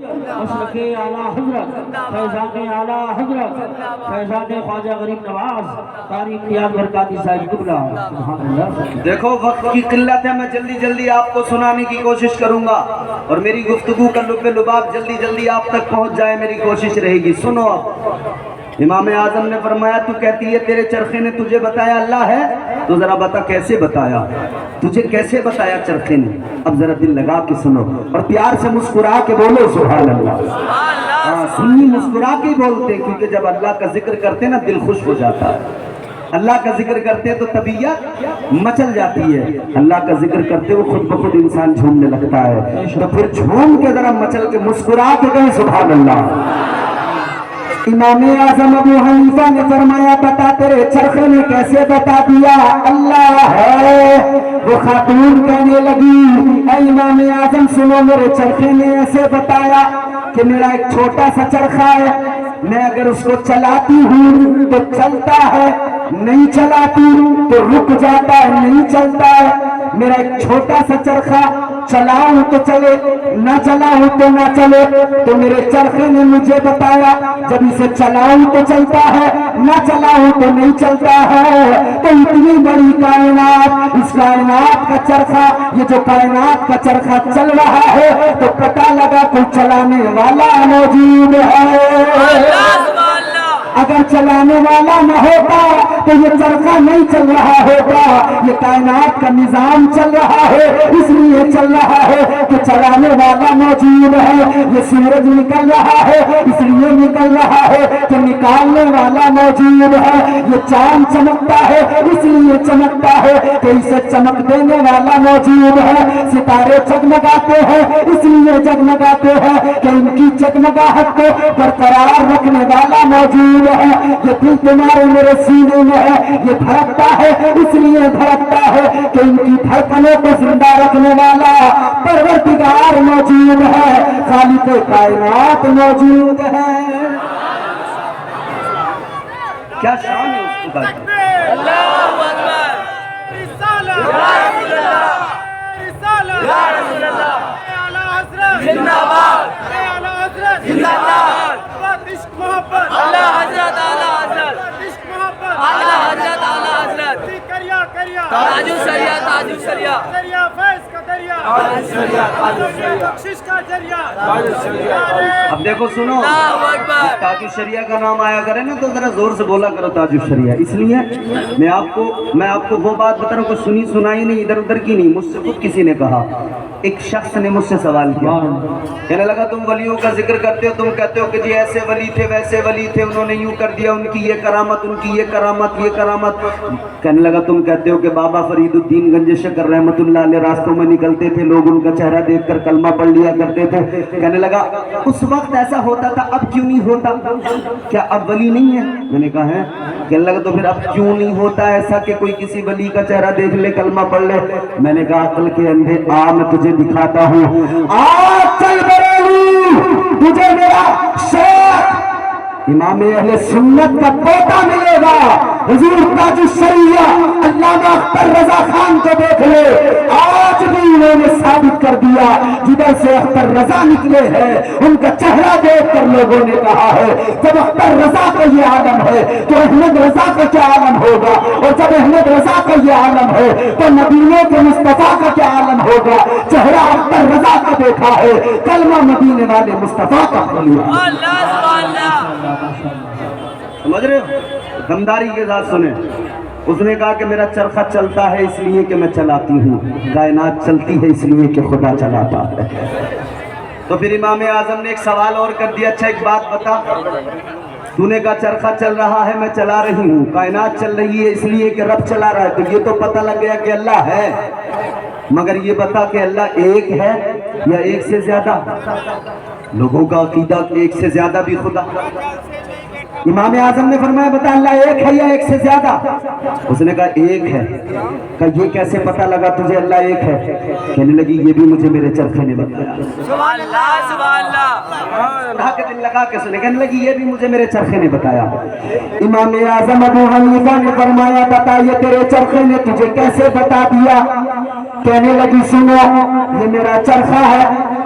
مشرق اعلیٰ حضرت فیضان اعلیٰ حضرت فیضان خواجہ غریب نواز تاریخ یاد برکاتی صاحب قبلہ. دیکھو وقت کی قلت ہے، میں جلدی جلدی آپ کو سنانے کی کوشش کروں گا اور میری گفتگو کا لب لباب جلدی جلدی آپ تک پہنچ جائے، میری کوشش رہے گی. سنو اب امام اعظم نے فرمایا تو کہتی ہے تیرے چرخے نے تجھے بتایا اللہ ہے، تو ذرا بتا کیسے بتایا، تجھے کیسے بتایا چرخے نے؟ اب ذرا دل لگا کے سنو اور پیار سے مسکرا کے بولو سبحان اللہ. سنی مسکرا کے بولتے ہیں کیونکہ جب اللہ کا ذکر کرتے نا دل خوش ہو جاتا ہے. اللہ کا ذکر کرتے تو طبیعت مچل جاتی ہے، اللہ کا ذکر کرتے وہ خود بخود انسان جھومنے لگتا ہے. تو پھر جھوم کے ذرا مچل کے مسکرا کے کہیں سبحان اللہ. امام اعظم ابو حنیفہ نے فرمایا بتا تیرے چرخے نے کیسے بتا دیا اللہ ہے. وہ خاتون کہنے لگی اے امام اعظم سنو، میرے چرخے نے ایسے بتایا کہ میرا ایک چھوٹا سا چرخا ہے، میں اگر اس کو چلاتی ہوں تو چلتا ہے، نہیں چلاتی تو رک جاتا ہے، نہیں چلتا ہے. میرا ایک چھوٹا سا چرخا چلاؤں تو چلے، نہ چلاؤں تو نہ چلے. تو میرے چرخے نے مجھے بتایا جب اسے چلاؤں تو چلتا ہے، نہ چلاؤں تو نہیں چلتا ہے. تو اتنی بڑی کائنات، اس کائنات کا چرخا، یہ جو کائنات کا چرخا چل رہا ہے تو پتہ لگا کوئی چلانے والا موجود ہے. اگر چلانے والا نہ ہوتا تو یہ چرخا نہیں چل رہا ہوتا. یہ کائنات کا نظام چل رہا ہے، اس لیے چل رہا ہے کہ چلانے والا موجود ہے. یہ سورج نکل رہا ہے اس لیے نکل رہا ہے کہ نکالنے والا موجود ہے. یہ چاند چمکتا ہے اس لیے چمکتا ہے کہ اسے چمک دینے والا موجود ہے. ستارے جگمگاتے ہیں اس لیے جگمگاتے ہیں کہ ان کی جگمگاہٹ کو برقرار رکھنے والا موجود ہے. یہ دل تمہارے میرے سینے میں ہے، یہ دھڑکتا ہے اس لیے دھڑکتا ہے کہ ان کی دھڑکنوں کو زندہ رکھنے والا پروردگار موجود ہے، خالق کائنات موجود ہے. کیا شان ہے اس خدا کی. اللہ اکبر. رسالہ یا رسول اللہ، رسالہ یا رسول اللہ. اعلی حضرت زندہ باد، اعلی حضرت زندہ باد. عشق محبت اعلی حضرت، اعلی حضرت عشق محبت اعلی حضرت، اعلی حضرت. کریا کریا تاج الشریعہ، تاج الشریعہ، دریا فیض کا دریا، تاج الشریعہ، تاج الشریعہ، بخشش کا دریا، تاج الشریعہ. اب دیکھو سنو، تاج الشریعہ کا نام آیا کرے نا تو ذرا زور سے بولا کرو تاج الشریعہ. اس لیے میں آپ کو وہ بات بتا رہا ہوں، کوئی سنی سنائی نہیں، ادھر ادھر کی نہیں. مجھ سے خود کسی نے کہا، ایک شخص نے مجھ سے سوال کیا، کہنے لگا تم ولیوں کا ذکر کرتے ہو، تم کہتے ہو کہ جی ایسے ولی تھے ویسے ولی تھے، انہوں نے یوں کر دیا، ان کی یہ کرامت، ان کی یہ کرامت، یہ کرامت. کہنے لگا تم کہتے ہو کہ بابا فرید الدین گنج شکر رحمت اللہ علیہ راستوں میں نکلتے تھے، لوگ ان کا چہرہ دیکھ کر کلمہ پڑھ لیا کرتے تھے. کہنے لگا اس وقت ایسا ہوتا تھا، اب کیوں نہیں ہوتا؟ کیا اب ولی نہیں ہے؟ میں نے کہا ہے. کہنے لگا تو پھر اب کیوں نہیں ہوتا ایسا کہ کوئی کسی ولی کا چہرہ دیکھ لے، کلمہ پڑھ لے؟ میں نے کہا عقل کے اندھے آ، میں تجھے دکھاتا ہوں. آج چل بریلی تجھے میرا شیخ امام اہل سنت کا پوتا ملے گا، حضور تاج الشریعہ علامہ اختر رضا خان کو دیکھ لے. آج بھی انہوں نے ثابت کر دیا جدھر سے اختر رضا نکلے ہیں ان کا چہرہ دیکھ کر لوگوں نے کہا ہے جب اختر رضا کا یہ عالم ہے تو احمد رضا کا کیا عالم ہوگا، اور جب احمد رضا کا یہ عالم ہے تو مدینے کے مصطفیٰ کا کیا عالم ہوگا. چہرہ اختر رضا کا دیکھا ہے، کلمہ مدینے والے مصطفیٰ کا لیا. سمجھ رہے ہو؟ دمداری کے ساتھ سنیں. اس نے کہا کہ میرا چرخہ چلتا ہے اس لیے کہ میں چلاتی ہوں، کائنات چلتی ہے اس لیے کہ خدا چلاتا ہے. تو پھر امام اعظم نے ایک سوال اور کر دیا، اچھا ایک بات بتا، تو نے کہا چرخہ چل رہا ہے میں چلا رہی ہوں، کائنات چل رہی ہے اس لیے کہ رب چلا رہا ہے، تو یہ تو پتہ لگ گیا کہ اللہ ہے، مگر یہ بتا کہ اللہ ایک ہے یا ایک سے زیادہ؟ لوگوں کا عقیدہ ایک سے زیادہ بھی خدا. امام اعظم نے فرمایا بتا اللہ ایک ہے یا ایک سے زیادہ؟ اس نے کہا ایک ہے. کہا یہ کیسے پتہ لگا تجھے اللہ ایک ہے؟ کہنے لگی یہ بھی مجھے میرے چرخے نے بتایا. سبحان اللہ، سبحان اللہ. اٹھا کے دل لگا کے سنے. کہنے لگی یہ بھی مجھے میرے چرخے نے بتایا. امام اعظم ابو حنیفہ نے فرمایا بتا یہ تیرے چرخے نے تجھے کیسے بتا دیا؟ کہنے لگی سنو، یہ میرا چرخہ ہے،